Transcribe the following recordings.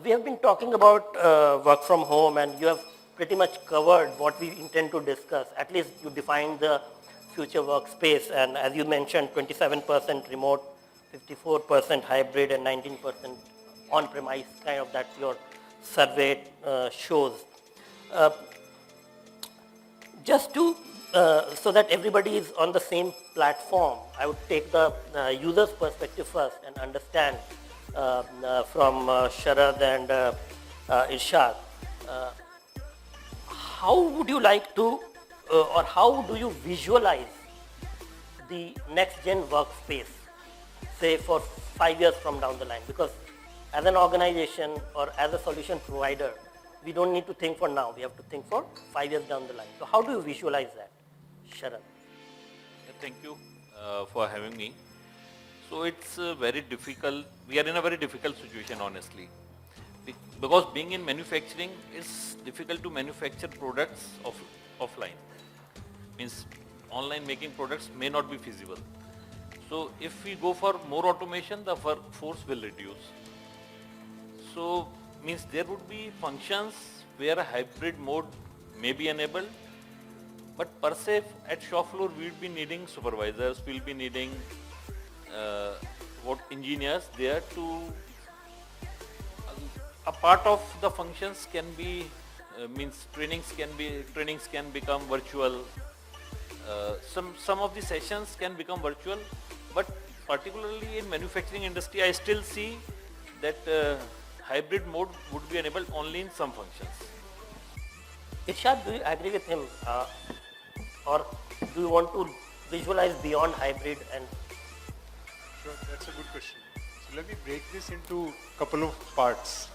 we have been talking about work from home, and you have pretty much covered what we intend to discuss. At least you defined the future workspace, and as you mentioned, 27% remote, 54% hybrid, and 19% on-premise, kind of that your survey shows. Just to, so that everybody is on the same platform, I would take the user's perspective first and understand from Sharad and Irshad. How would you like to, or how do you visualize the next gen workspace, say for 5 years from down the line? Because as an organization or as a solution provider, we don't need to think for now. We have to think for 5 years down the line. So how do you visualize that, Sharad? Yeah, thank you for having me. So it's very difficult. We are in a very difficult situation, honestly, because being in manufacturing, it's difficult to manufacture products offline. Means online making products may not be feasible. So if we go for more automation, the workforce will reduce. So means there would be functions where a hybrid mode may be enabled, but per se at shop floor we'll be needing supervisors, we'll be needing engineers there to a part of the functions can be means trainings can become virtual. Some of the sessions can become virtual, but particularly in manufacturing industry, I still see that hybrid mode would be enabled only in some functions. Irshad, do you agree with him, or do you want to visualize beyond hybrid? And sure, that's a good question. So let me break this into a couple of parts.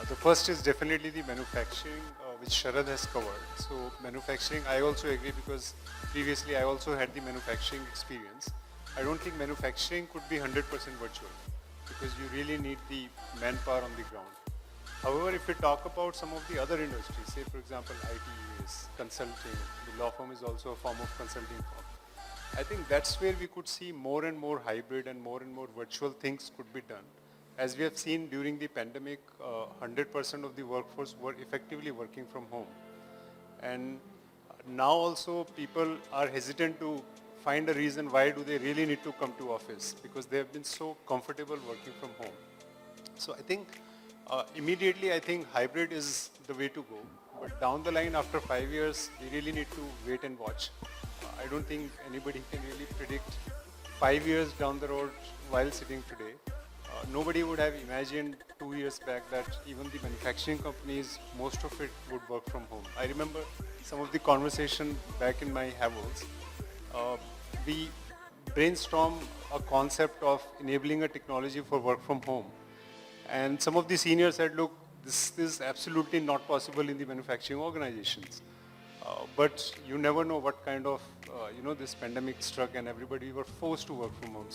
The first is definitely the manufacturing, which Sharad has covered. So manufacturing, I also agree, because previously I also had the manufacturing experience. I don't think manufacturing could be 100% virtual, because you really need the manpower on the ground. However, if we talk about some of the other industries, say for example IT is consulting, the law firm is also a form of consulting firm. I think that's where we could see more and more hybrid and more virtual things could be done. As we have seen during the pandemic, 100% of the workforce were effectively working from home. And now also people are hesitant to find a reason why do they really need to come to office, because they have been so comfortable working from home. So I think immediately I think hybrid is the way to go. But down the line after 5 years, we really need to wait and watch. I don't think anybody can really predict 5 years down the road while sitting today. Nobody would have imagined 2 years back that even the manufacturing companies, most of it would work from home. I remember some of the conversation back in my Havels. We brainstormed a concept of enabling a technology for work from home. And some of the seniors said, look, this is absolutely not possible in the manufacturing organizations. But you never know what kind of, this pandemic struck and everybody were forced to work from home.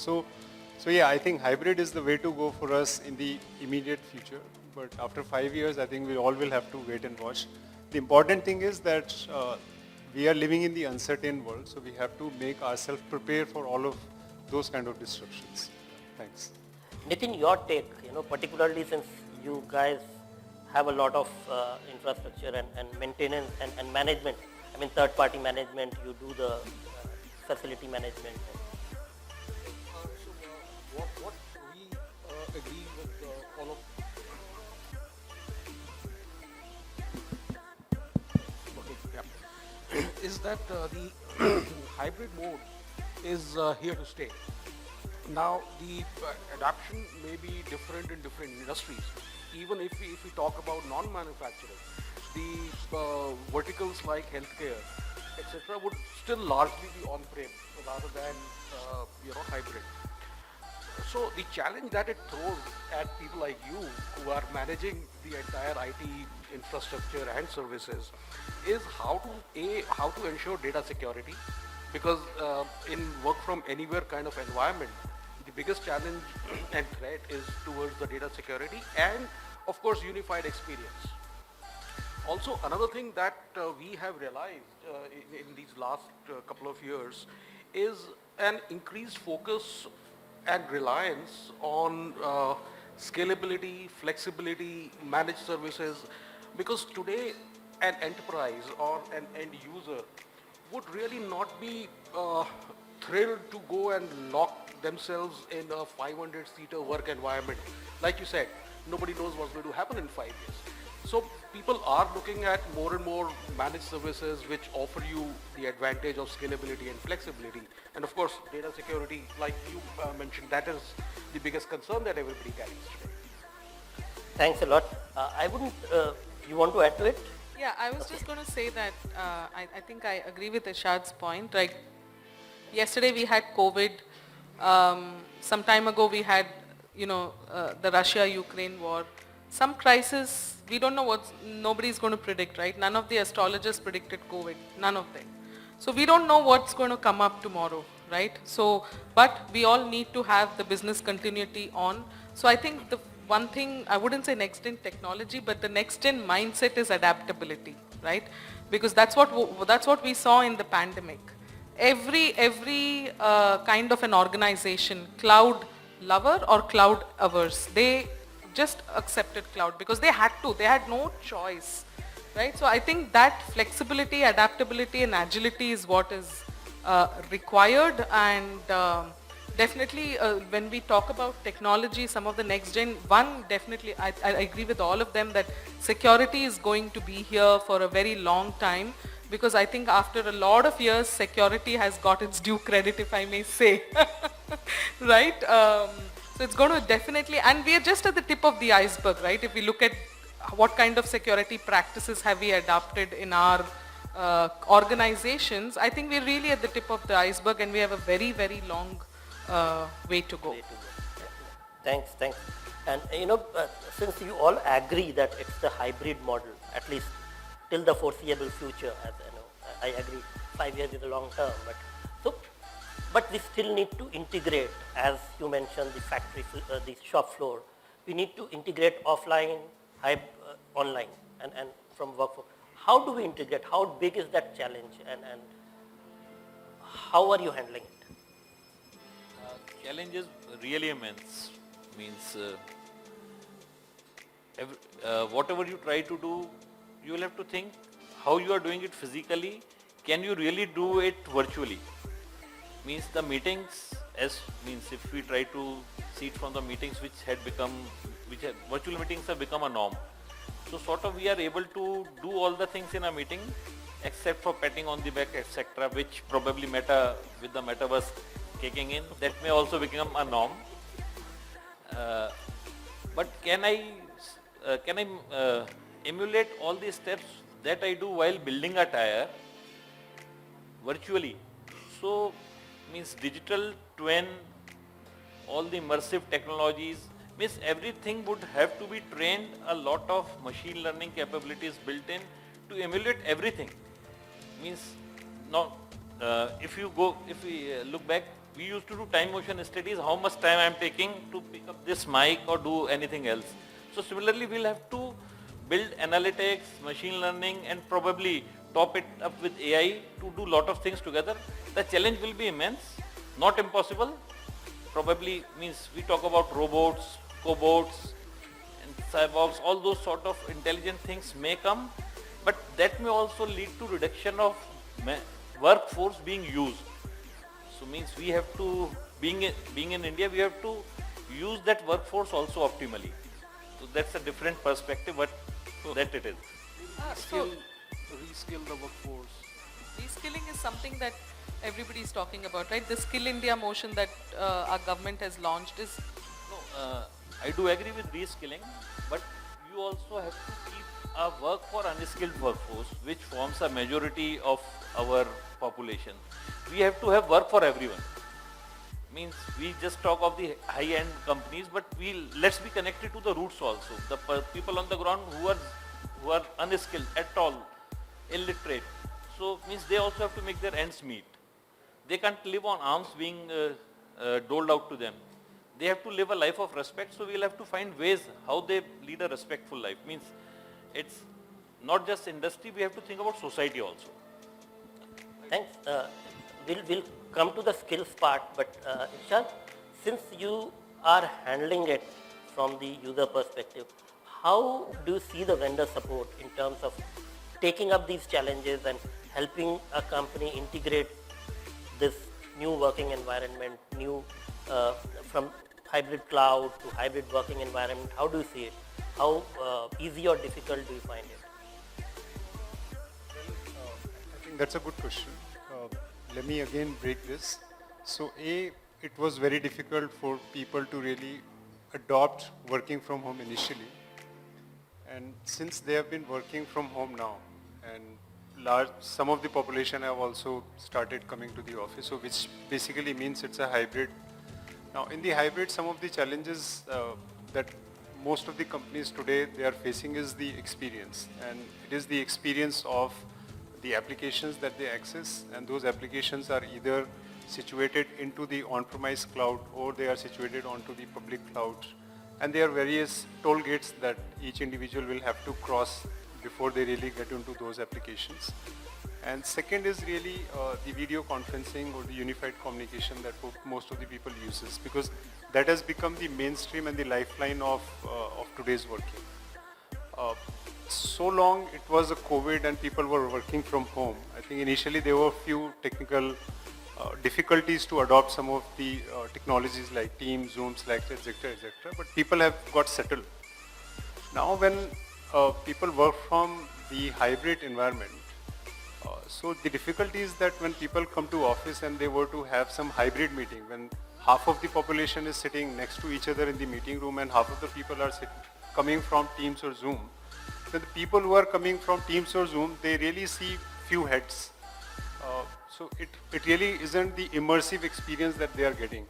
So yeah, I think hybrid is the way to go for us in the immediate future. But after 5 years, I think we all will have to wait and watch. The important thing is that we are living in the uncertain world, so we have to make ourselves prepare for all of those kind of disruptions. Thanks. Nitin, your take, particularly since you guys have a lot of infrastructure and maintenance and management. I mean, third-party management, you do the facility management. What we agree with all of is that the hybrid mode is here to stay. Now the adoption may be different in different industries. Even if we talk about non-manufacturing, the verticals like healthcare, etc., would still largely be on-prem rather than hybrid. So the challenge that it throws at people like you who are managing the entire IT infrastructure and services is how to ensure data security, because in work from anywhere kind of environment, the biggest challenge and threat is towards the data security and of course unified experience. Also, another thing that we have realized in these last couple of years is an increased focus and reliance on scalability, flexibility, managed services, because today an enterprise or an end user would really not be thrilled to go and lock themselves in a 500-seater work environment. Like you said, nobody knows what's going to happen in 5 years. So people are looking at more and more managed services which offer you the advantage of scalability and flexibility. And of course, data security, like you mentioned, that is the biggest concern that everybody carries today. Thanks a lot. I wouldn't, you want to add to it? Yeah, I was just going to say that I think I agree with Irshad's point. Like yesterday we had COVID. Some time ago we had, the Russia-Ukraine war. Some crisis, we don't know nobody's going to predict, right? None of the astrologers predicted COVID, none of them. So we don't know what's going to come up tomorrow, right? So, but we all need to have the business continuity on. So I think the one thing, I wouldn't say next gen technology, but the next gen mindset is adaptability, right? Because that's what we saw in the pandemic. Every kind of an organization, cloud lover or cloud averse, they just accepted cloud because they had no choice, right? So I think that flexibility, adaptability and agility is what is required, and definitely when we talk about technology, some of the next gen, definitely I agree with all of them that security is going to be here for a very long time, because I think after a lot of years, security has got its due credit, if I may say, right? So it's going to definitely, and we are just at the tip of the iceberg, right? If we look at what kind of security practices have we adopted in our organizations, I think we're really at the tip of the iceberg and we have a very, very long way to go. Thanks. And since you all agree that it's the hybrid model, at least till the foreseeable future, as I agree, 5 years is a long term, but we still need to integrate, as you mentioned, the factory, the shop floor. We need to integrate offline, online, and from workforce. How do we integrate? How big is that challenge, and how are you handling it? Challenge is really immense. Means whatever you try to do, you will have to think how you are doing it physically. Can you really do it virtually? Means the meetings, if we try to see it from the meetings virtual meetings have become a norm. So sort of we are able to do all the things in a meeting except for patting on the back, etc., which probably with the metaverse kicking in, that may also become a norm. But can I emulate all these steps that I do while building a tire virtually? So means digital twin, all the immersive technologies, means everything would have to be trained, a lot of machine learning capabilities built in to emulate everything. Means now, if we look back, we used to do time motion studies, how much time I am taking to pick up this mic or do anything else. So similarly, we'll have to build analytics, machine learning, and probably top it up with AI to do lot of things together. The challenge will be immense, not impossible. Probably means we talk about robots, cobots, and cyborgs, all those sort of intelligent things may come, but that may also lead to reduction of workforce being used. So means we have to, being in India, we have to use that workforce also optimally. So that's a different perspective, but that it is. Reskill the workforce. Reskilling is something that everybody is talking about, right? The Skill India motion that our government has launched is... No, I do agree with reskilling, but you also have to keep a work for unskilled workforce, which forms a majority of our population. We have to have work for everyone. Means we just talk of the high-end companies, but let's be connected to the roots also. The people on the ground who are unskilled at all, illiterate. So means they also have to make their ends meet. They can't live on alms being doled out to them. They have to live a life of respect, so we'll have to find ways how they lead a respectful life. Means it's not just industry, we have to think about society also. Thanks. We'll come to the skills part, but Irshad, since you are handling it from the user perspective, how do you see the vendor support in terms of taking up these challenges and helping a company integrate this new working environment, from hybrid cloud to hybrid working environment? How do you see it? How easy or difficult do you find it? I think that's a good question. Let me again break this. So it was very difficult for people to really adopt working from home initially. And since they have been working from home now, and some of the population have also started coming to the office, so which basically means it's a hybrid. Now in the hybrid, some of the challenges that most of the companies today they are facing is the experience, and it is the experience of the applications that they access, and those applications are either situated into the on-premise cloud or they are situated onto the public cloud, and there are various toll gates that each individual will have to cross before they really get into those applications. And second is really the video conferencing or the unified communication that most of the people uses, because that has become the mainstream and the lifeline of today's working. So long it was a COVID and people were working from home. I think initially there were a few technical difficulties to adopt some of the technologies like Teams, Zoom, Slack, etc., but people have got settled. Now when people work from the hybrid environment, so the difficulty is that when people come to office and they were to have some hybrid meeting, when half of the population is sitting next to each other in the meeting room and half of the people are coming from Teams or Zoom, then the people who are coming from Teams or Zoom, they really see few heads. So it really isn't the immersive experience that they are getting,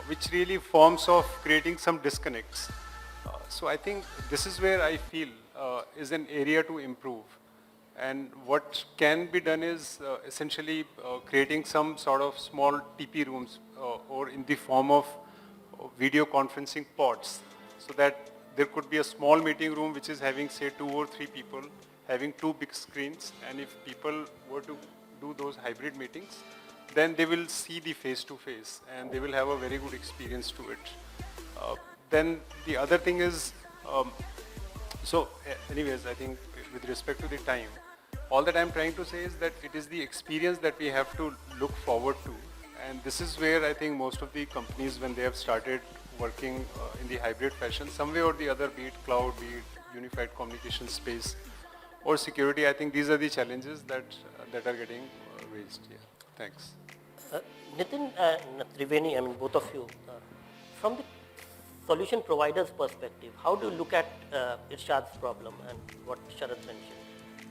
which really forms of creating some disconnects. So I think this is where I feel is an area to improve. And what can be done is essentially creating some sort of small TP rooms or in the form of video conferencing pods, so that there could be a small meeting room which is having say 2 or 3 people, having 2 big screens, and if people were to do those hybrid meetings, then they will see the face-to-face and they will have a very good experience to it. Then the other thing is, anyways, I think with respect to the time, all that I'm trying to say is that it is the experience that we have to look forward to. And this is where I think most of the companies, when they have started working in the hybrid fashion, some way or the other, be it cloud, be it unified communication space, or security, I think these are the challenges that are getting raised. Yeah. Thanks. Nitin and Triveni, I mean both of you, from the solution provider's perspective, how do you look at Irshad's problem and what Sharad mentioned?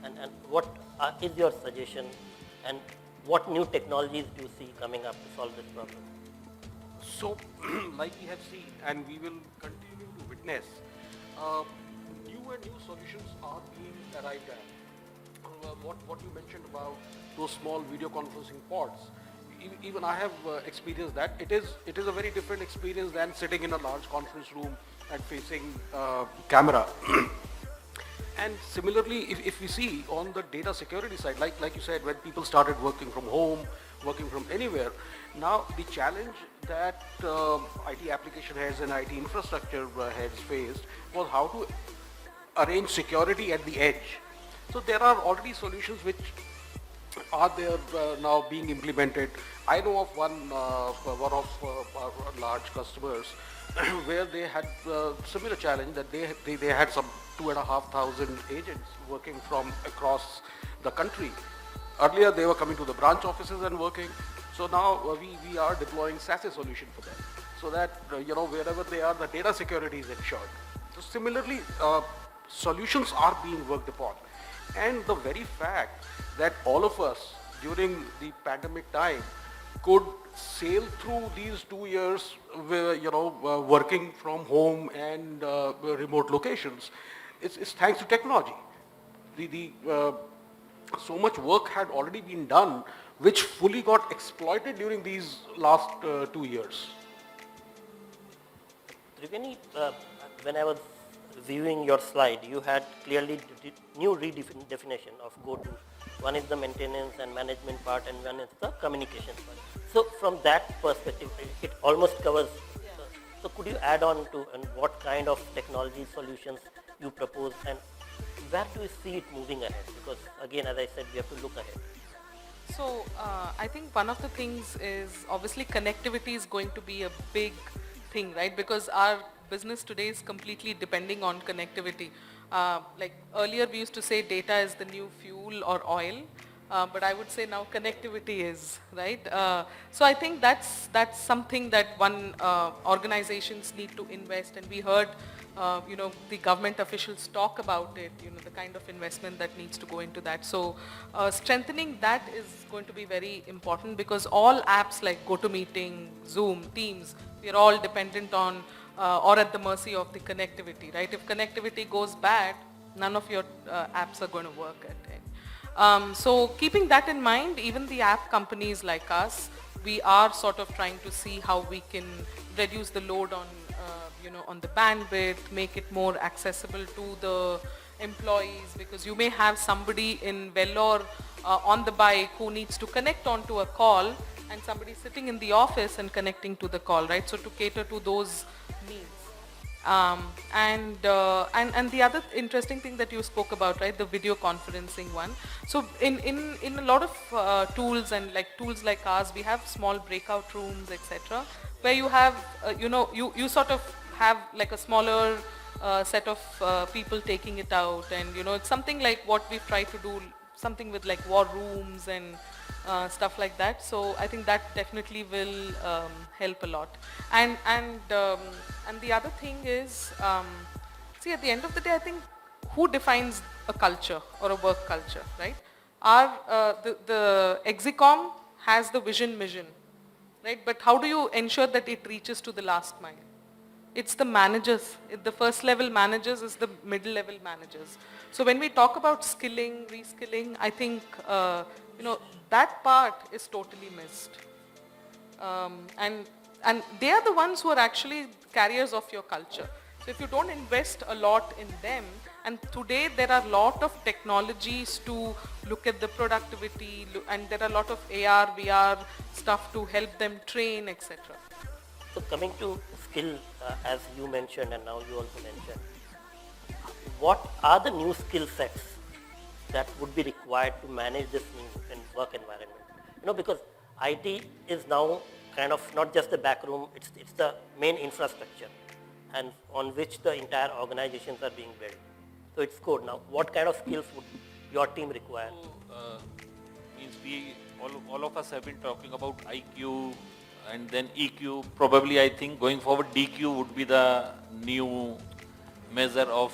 And what is your suggestion, and what new technologies do you see coming up to solve this problem? So, like we have seen and we will continue to witness, new solutions are being arrived at. What you mentioned about those small video conferencing pods, even I have experienced that. It is a very different experience than sitting in a large conference room and facing camera. And similarly, if we see on the data security side, like you said, when people started working from home, working from anywhere, now the challenge that IT application heads and IT infrastructure heads faced was how to arrange security at the edge. So there are already solutions which are there now being implemented. I know of one of our large customers where they had similar challenge, that they had some 2,500 agents working from across the country. Earlier they were coming to the branch offices and working. So now we are deploying SASE solution for them, so that wherever they are, the data security is ensured. So similarly, solutions are being worked upon, and the very fact that all of us during the pandemic time could sail through these 2 years, working from home and remote locations, it's thanks to technology. So much work had already been done, which fully got exploited during these last 2 years. Triveni, when I was viewing your slide, you had clearly new redefinition of go-to. One is the maintenance and management part, and one is the communication part. So from that perspective, it almost covers So could you add on to and what kind of technology solutions you propose and where do you see it moving ahead? Because again, as I said, we have to look ahead. So I think one of the things is obviously connectivity is going to be a big thing, right? Because our business today is completely depending on connectivity. Like earlier we used to say data is the new fuel or oil, but I would say now connectivity is, right? So I think that's something that organizations need to invest, and we heard the government officials talk about it, the kind of investment that needs to go into that. So strengthening that is going to be very important because all apps like GoToMeeting, Zoom, Teams, we are all dependent on or at the mercy of the connectivity, right? If connectivity goes bad, none of your apps are going to work at it. So keeping that in mind, even the app companies like us, we are sort of trying to see how we can reduce the load on on the bandwidth, make it more accessible to the employees, because you may have somebody in Vellore on the bike who needs to connect onto a call and somebody sitting in the office and connecting to the call, right? So to cater to those needs. And the other interesting thing that you spoke about, right, the video conferencing one. So in a lot of tools and like tools like ours, we have small breakout rooms, etc., where you have, you sort of have like a smaller set of people taking it out, and it's something like what we've tried to do, something with like war rooms and stuff like that. So I think that definitely will help a lot. And the other thing is, see, at the end of the day, I think who defines a culture or a work culture, right? The Exicom has the vision mission, right? But how do you ensure that it reaches to the last mile? It's the managers. The first level managers is the middle level managers. So when we talk about skilling, reskilling, I think that part is totally missed. And they are the ones who are actually carriers of your culture. So if you don't invest a lot in them, and today there are a lot of technologies to look at the productivity, and there are a lot of AR, VR stuff to help them train, etc. So coming to skill, as you mentioned and now you also mentioned, what are the new skill sets that would be required to manage this new work environment? Because IT is now kind of not just the back room, it's the main infrastructure and on which the entire organizations are being built. So it's code. Now, what kind of skills would your team require? Means we all of us have been talking about IQ and then EQ. Probably I think going forward DQ would be the new measure of,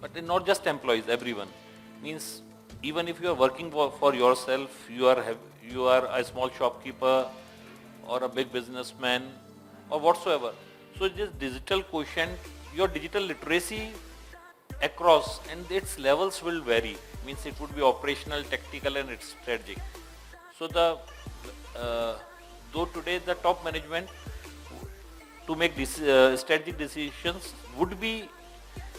but not just employees, everyone. Means even if you are working for yourself, you are a small shopkeeper or a big businessman or whatsoever. So this digital quotient, your digital literacy across, and its levels will vary. Means it would be operational, tactical, and it's strategic. So though today the top management to make this strategic decisions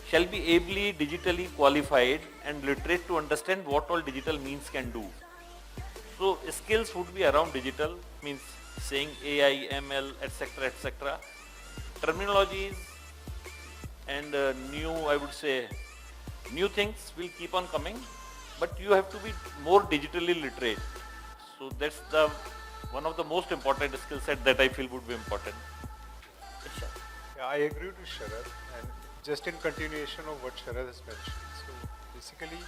shall be ably digitally qualified and literate to understand what all digital means can do. So skills would be around digital, means saying AI, ML, etc. Terminologies and new things will keep on coming, but you have to be more digitally literate. So that's one of the most important skill set that I feel would be important. Yeah, I agree with Sharad, and just in continuation of what Sharad has mentioned. So basically,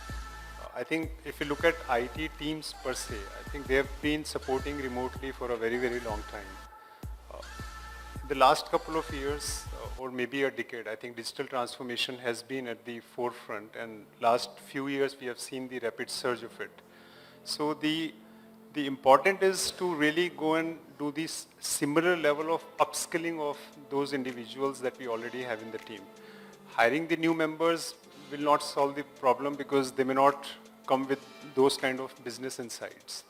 I think if you look at IT teams per se, I think they have been supporting remotely for a very, very long time. In the last couple of years, or maybe a decade, I think digital transformation has been at the forefront, and last few years we have seen the rapid surge of it. So the important is to really go and do this similar level of upskilling of those individuals that we already have in the team. Hiring the new members will not solve the problem because they may not come with those kind of business insights.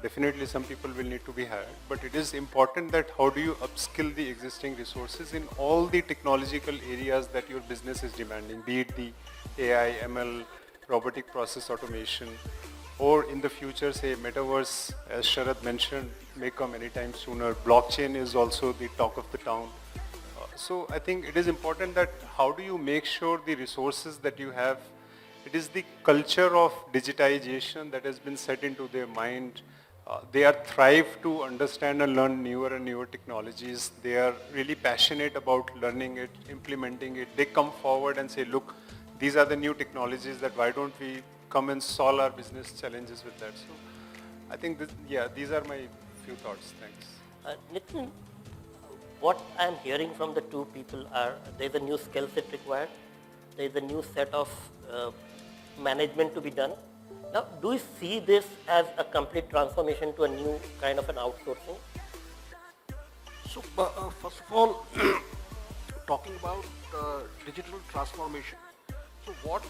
Definitely some people will need to be hired, but it is important that how do you upskill the existing resources in all the technological areas that your business is demanding, be it the AI, ML, robotic process automation, or in the future, say metaverse, as Sharad mentioned, may come anytime sooner. Blockchain is also the talk of the town. So I think it is important that how do you make sure the resources that you have, it is the culture of digitization that has been set into their mind. They are thrive to understand and learn newer and newer technologies. They are really passionate about learning it, implementing it. They come forward and say, look, these are the new technologies, that why don't we come and solve our business challenges with that. So I think, these are my few thoughts. Thanks. Nitin, what I'm hearing from the two people are there's a new skill set required. There's a new set of management to be done. Now, do you see this as a complete transformation to a new kind of an outsourcing? So, first of all, talking about digital transformation. So what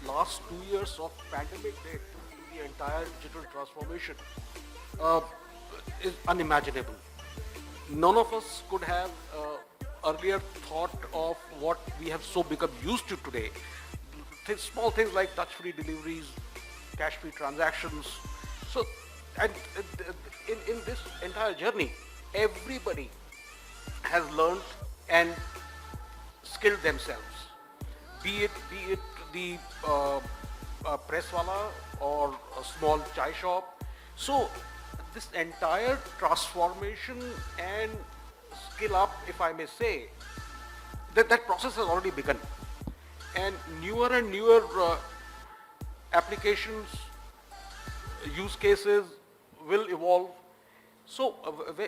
last 2 years of pandemic did to the entire digital transformation is unimaginable. None of us could have earlier thought of what we have so become used to today. Small things like touch-free deliveries, cash-free transactions. So, and in this entire journey, everybody has learned and skilled themselves. Be it the press wala or a small chai shop. So this entire transformation and skill up, if I may say, that process has already begun. And newer applications, use cases will evolve. So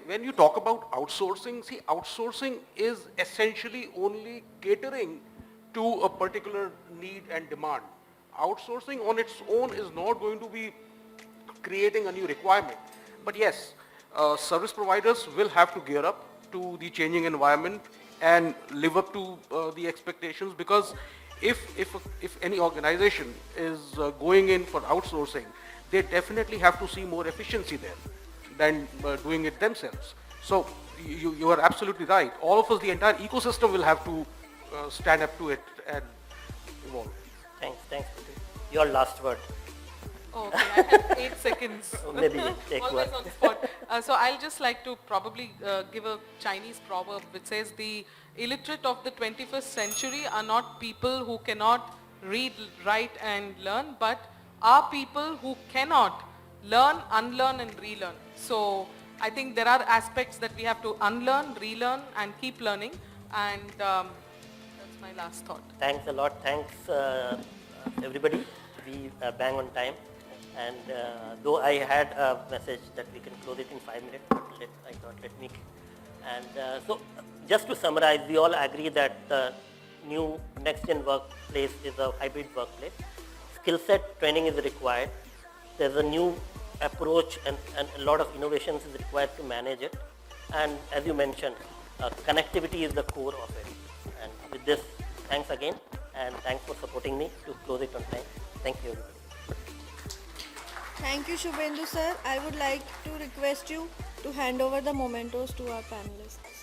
when you talk about outsourcing, see, outsourcing is essentially only catering to a particular need and demand. Outsourcing on its own is not going to be creating a new requirement. But yes, service providers will have to gear up to the changing environment and live up to the expectations, because if any organization is going in for outsourcing, they definitely have to see more efficiency there than doing it themselves. So you are absolutely right. All of us, the entire ecosystem will have to stand up to it and evolve. Thanks. Your last word. Okay, I have 8 seconds. Maybe take Always one. on the spot. So I'll just like to probably give a Chinese proverb which says the illiterate of the 21st century are not people who cannot read, write and learn, but are people who cannot learn, unlearn and relearn. So I think there are aspects that we have to unlearn, relearn and keep learning, and that's my last thought. Thanks a lot. Thanks everybody. We bang on time. And though I had a message that we can close it in 5 minutes, but I thought let me. And so just to summarize, we all agree that the new next-gen workplace is a hybrid workplace. Skill set training is required. There's a new approach and a lot of innovations is required to manage it. And as you mentioned, connectivity is the core of it. And with this, thanks again, and thanks for supporting me to close it on time. Thank you, everybody. Thank you, Shubhendu sir. I would like to request you to hand over the mementos to our panelists.